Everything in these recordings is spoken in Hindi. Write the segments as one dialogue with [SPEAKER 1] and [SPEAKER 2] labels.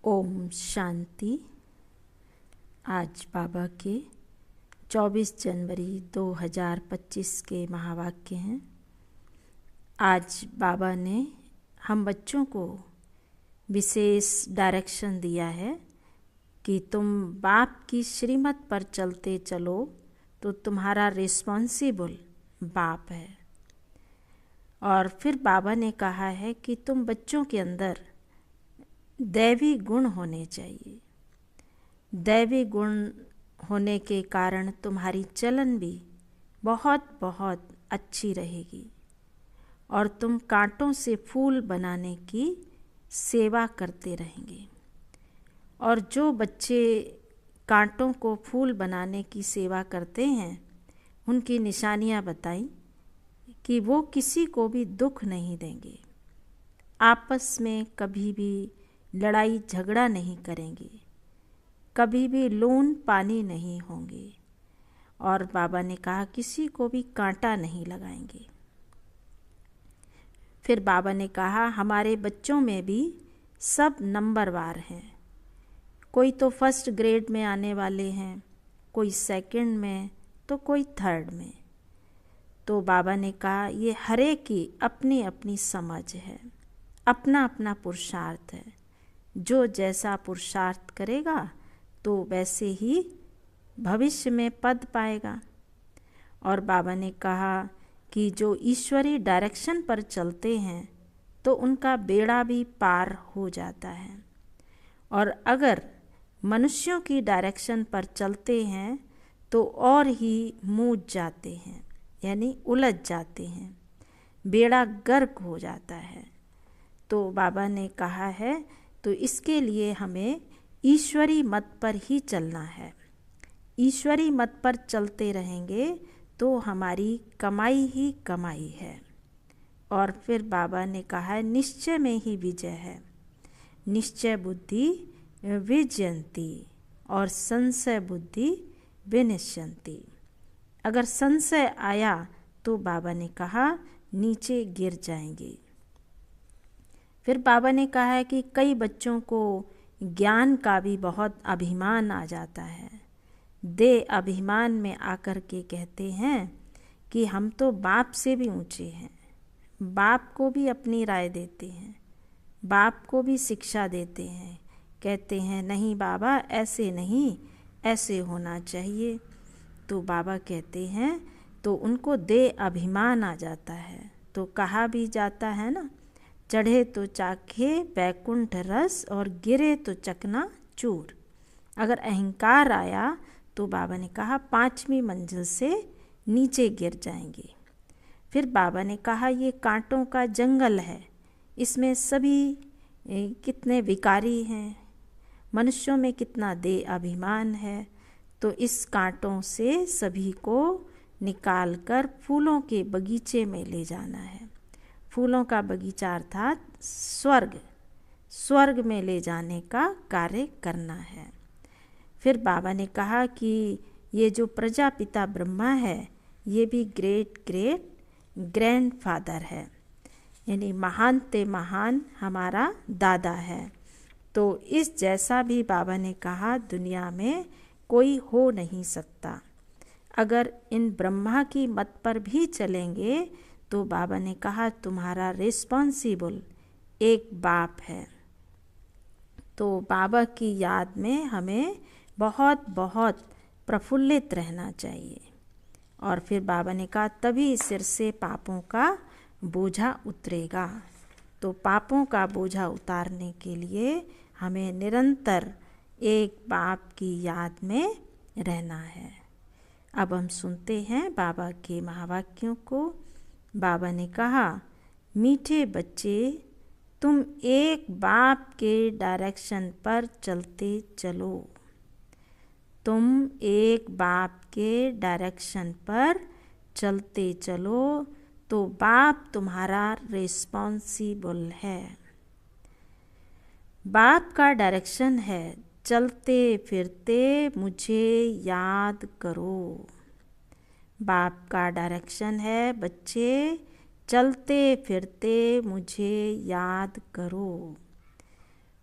[SPEAKER 1] ओम शांति। आज बाबा के 24 जनवरी 2025 के महावाक्य हैं। आज बाबा ने हम बच्चों को विशेष डायरेक्शन दिया है कि तुम बाप की श्रीमत पर चलते चलो तो तुम्हारा रिस्पॉन्सिबल बाप है। और फिर बाबा ने कहा है कि तुम बच्चों के अंदर दैवी गुण होने चाहिए। दैवी गुण होने के कारण तुम्हारी चलन भी बहुत बहुत अच्छी रहेगी और तुम कांटों से फूल बनाने की सेवा करते रहेंगे। और जो बच्चे कांटों को फूल बनाने की सेवा करते हैं उनकी निशानियां बताई कि वो किसी को भी दुख नहीं देंगे, आपस में कभी भी लड़ाई झगड़ा नहीं करेंगे, कभी भी लून पानी नहीं होंगे। और बाबा ने कहा किसी को भी कांटा नहीं लगाएंगे। फिर बाबा ने कहा हमारे बच्चों में भी सब नंबरवार हैं। कोई तो फर्स्ट ग्रेड में आने वाले हैं, कोई सेकंड में, तो कोई थर्ड में। तो बाबा ने कहा ये हर एक की अपनी अपनी समझ है, अपना अपना पुरुषार्थ है। जो जैसा पुरुषार्थ करेगा तो वैसे ही भविष्य में पद पाएगा। और बाबा ने कहा कि जो ईश्वरी डायरेक्शन पर चलते हैं तो उनका बेड़ा भी पार हो जाता है। और अगर मनुष्यों की डायरेक्शन पर चलते हैं तो और ही मूझ जाते हैं, यानी उलझ जाते हैं, बेड़ा गर्क हो जाता है। तो बाबा ने कहा है तो इसके लिए हमें ईश्वरी मत पर ही चलना है। ईश्वरी मत पर चलते रहेंगे तो हमारी कमाई ही कमाई है। और फिर बाबा ने कहा है निश्चय में ही विजय है। निश्चय बुद्धि विजयंती और संशय बुद्धि विनिश्यंती। अगर संशय आया तो बाबा ने कहा नीचे गिर जाएंगे। फिर बाबा ने कहा है कि कई बच्चों को ज्ञान का भी बहुत अभिमान आ जाता है। दे अभिमान में आकर के कहते हैं कि हम तो बाप से भी ऊंचे हैं। बाप को भी अपनी राय देते हैं, बाप को भी शिक्षा देते हैं, कहते हैं नहीं बाबा ऐसे नहीं, ऐसे होना चाहिए। तो बाबा कहते हैं तो उनको दे अभिमान आ जाता है। तो कहा भी जाता है ना, चढ़े तो चाखे बैकुंठ रस और गिरे तो चकना चूर। अगर अहंकार आया तो बाबा ने कहा 5वीं मंजिल से नीचे गिर जाएंगे। फिर बाबा ने कहा ये कांटों का जंगल है, इसमें सभी कितने विकारी हैं, मनुष्यों में कितना दे अभिमान है। तो इस कांटों से सभी को निकाल कर फूलों के बगीचे में ले जाना है। फूलों का बगीचा अर्थात स्वर्ग, स्वर्ग में ले जाने का कार्य करना है। फिर बाबा ने कहा कि ये जो प्रजापिता ब्रह्मा है ये भी ग्रेट ग्रेट ग्रैंडफादर है, यानी महान ते महान हमारा दादा है। तो इस जैसा भी बाबा ने कहा दुनिया में कोई हो नहीं सकता। अगर इन ब्रह्मा की मत पर भी चलेंगे तो बाबा ने कहा तुम्हारा रिस्पॉन्सिबल एक बाप है। तो बाबा की याद में हमें बहुत बहुत प्रफुल्लित रहना चाहिए। और फिर बाबा ने कहा तभी सिर से पापों का बोझा उतरेगा। तो पापों का बोझा उतारने के लिए हमें निरंतर एक बाप की याद में रहना है। अब हम सुनते हैं बाबा के महावाक्यों को। बाबा ने कहा मीठे बच्चे तुम एक बाप के डायरेक्शन पर चलते चलो। तुम एक बाप के डायरेक्शन पर चलते चलो तो बाप तुम्हारा रिस्पॉन्सिबल है। बाप का डायरेक्शन है चलते फिरते मुझे याद करो। बाप का डायरेक्शन है बच्चे चलते फिरते मुझे याद करो।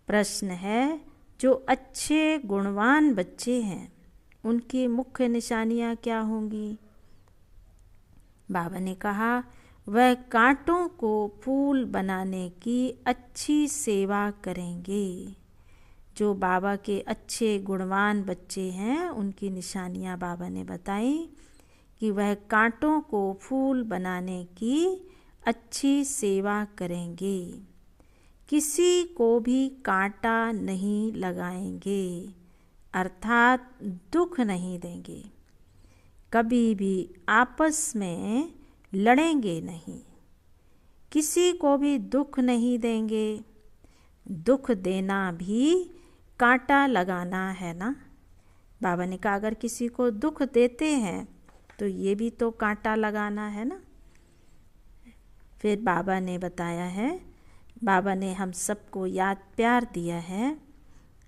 [SPEAKER 1] प्रश्न है जो अच्छे गुणवान बच्चे हैं उनकी मुख्य निशानियाँ क्या होंगी? बाबा ने कहा, वह कांटों को फूल बनाने की अच्छी सेवा करेंगे। जो बाबा के अच्छे गुणवान बच्चे हैं उनकी निशानियाँ बाबा ने बताई कि वह कांटों को फूल बनाने की अच्छी सेवा करेंगे, किसी को भी कांटा नहीं लगाएंगे, अर्थात दुख नहीं देंगे, कभी भी आपस में लड़ेंगे नहीं, किसी को भी दुख नहीं देंगे। दुख देना भी कांटा लगाना है ना। बाबा ने कहा अगर किसी को दुख देते हैं तो ये भी तो कांटा लगाना है ना। फिर बाबा ने बताया है, बाबा ने हम सबको याद प्यार दिया है,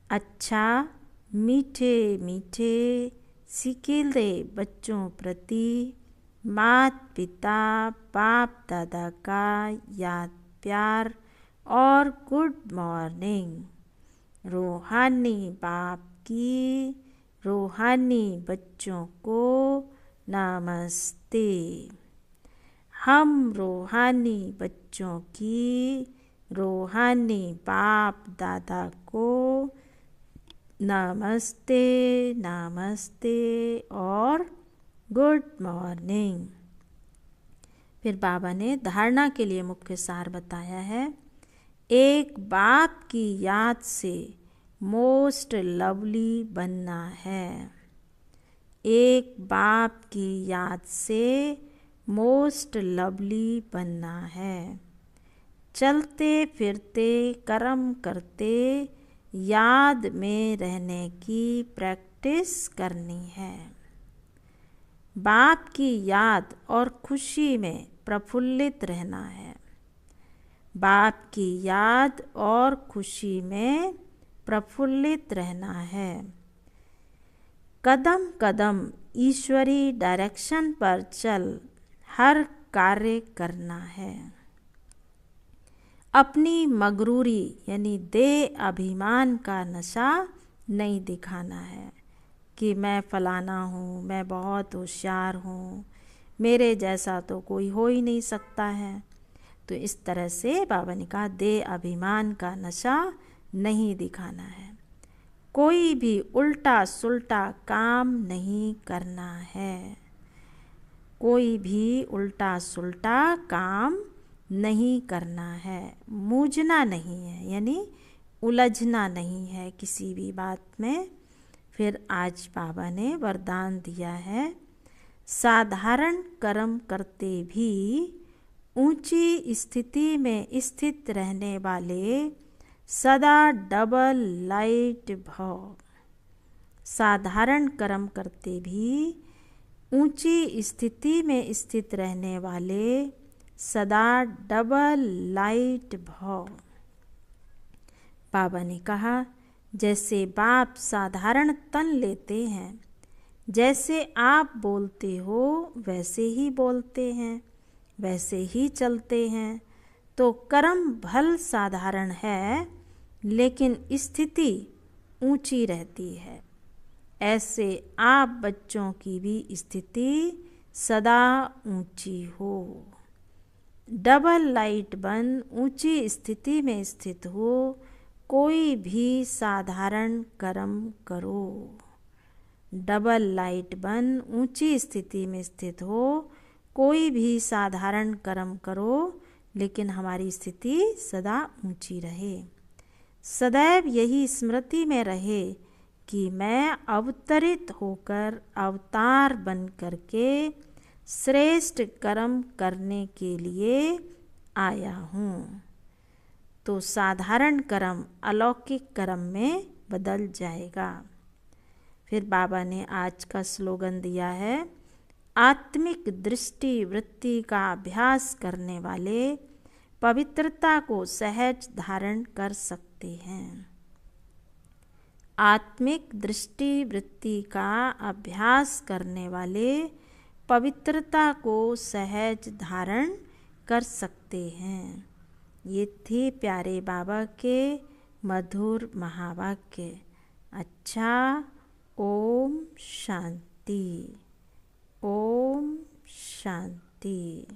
[SPEAKER 1] अच्छा मीठे मीठे सिकीले बच्चों प्रति माता पिता बाप दादा का याद प्यार और गुड मॉर्निंग। रूहानी बाप की रूहानी बच्चों को नमस्ते। हम रूहानी बच्चों की रूहानी बाप दादा को नमस्ते नमस्ते और गुड मॉर्निंग। फिर बाबा ने धारणा के लिए मुख्य सार बताया है, एक बाप की याद से मोस्ट लवली बनना है। एक बाप की याद से मोस्ट लवली बनना है। चलते फिरते कर्म करते याद में रहने की प्रैक्टिस करनी है। बाप की याद और खुशी में प्रफुल्लित रहना है। बाप की याद और खुशी में प्रफुल्लित रहना है। कदम कदम ईश्वरी डायरेक्शन पर चल हर कार्य करना है। अपनी मगरूरी यानी देह अभिमान का नशा नहीं दिखाना है कि मैं फलाना हूँ, मैं बहुत होशियार हूँ, मेरे जैसा तो कोई हो ही नहीं सकता है। तो इस तरह से बाबा ने कहा देह अभिमान का नशा नहीं दिखाना है। कोई भी उल्टा सुल्टा काम नहीं करना है। कोई भी उल्टा सुल्टा काम नहीं करना है। मूझना नहीं है यानी उलझना नहीं है किसी भी बात में। फिर आज बाबा ने वरदान दिया है, साधारण कर्म करते भी ऊंची स्थिति में स्थित रहने वाले सदा डबल लाइट भव। साधारण कर्म करते भी ऊंची स्थिति में स्थित रहने वाले सदा डबल लाइट भव। बाबा ने कहा जैसे बाप साधारण तन लेते हैं, जैसे आप बोलते हो वैसे ही बोलते हैं, वैसे ही चलते हैं, तो कर्म भल साधारण है लेकिन स्थिति ऊंची रहती है। ऐसे आप बच्चों की भी स्थिति सदा ऊंची हो। डबल लाइट बन ऊंची स्थिति में स्थित हो, कोई भी साधारण कर्म करो। डबल लाइट बन ऊंची स्थिति में स्थित हो, कोई भी साधारण कर्म करो, लेकिन हमारी स्थिति सदा ऊंची रहे। सदैव यही स्मृति में रहे कि मैं अवतरित होकर अवतार बन करके श्रेष्ठ कर्म करने के लिए आया हूँ। तो साधारण कर्म अलौकिक कर्म में बदल जाएगा। फिर बाबा ने आज का स्लोगन दिया है, आत्मिक दृष्टि वृत्ति का अभ्यास करने वाले पवित्रता को सहज धारण कर सकते हैं। आत्मिक दृष्टि वृत्ति का अभ्यास करने वाले पवित्रता को सहज धारण कर सकते हैं। ये थे प्यारे बाबा के मधुर महावाक्य। अच्छा, ओम शांति, ओम शांति।